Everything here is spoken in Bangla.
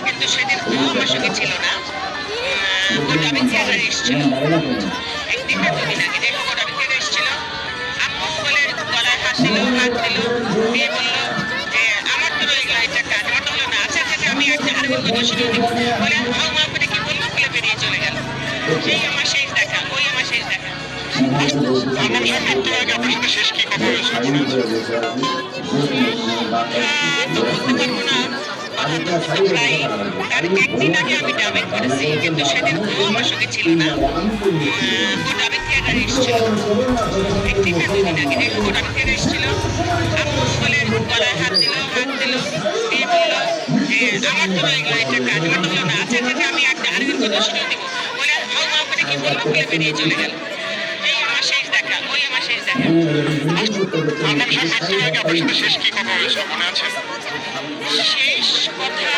কিন্তু সেদিন ও আমার সঙ্গে ছিল না। ও ডাবিং থিয়েটারে এসেছিল একদিন না দুদিন আগে, যাই হোক ও ডাবিং থিয়েটারে এসেছিল। আম্মু বলে গলায় হাত দিল, দিয়ে বলল যে আমার তো রয়ে গেল এটা কাজ। আমার তো বললো না, আচ্ছা আচ্ছা আচ্ছা, আমি একটা আরেকজন কথা শুনে দিব বলে হাউ মাউ করে কি বললো বলে বেরিয়ে চলে গেল। সেই আমার শেষ দেখা, ওই আমার শেষ দেখা। সালমান শাহ মৃত্যুর আগে আপনার সাথে শেষ কি কথা হয়েছে মনে আছে? তো বলতে পারবো না, কথা তো প্রায় তার একদিন আগে আমি ডাবিং করেছি, কিন্তু সেদিন ও আমার সঙ্গে ছিল না। ও ডাবিং থিয়েটারে এসেছিল একদিন না দুদিন আগে, যাই হোক ও ডাবিং থিয়েটারে এসেছিল। আম্মু বলে গলায় হাত দিল, দিয়ে বলল যে আমার তো রয়ে গেল এটা কাজ। আমার তো বললো না, আচ্ছা আচ্ছা আচ্ছা, আমি একটা আরেকজন কথা শুনে দিব বলে হাউ মাউ করে কি বললো বলে বেরিয়ে চলে গেল। এই আমার শেষ দেখা, ওই আমার শেষ দেখা। সালমান শাহ মৃত্যুর আগে আপনার সাথে শেষ কি কথা হয়েছে মনে আছে? শেষ কথা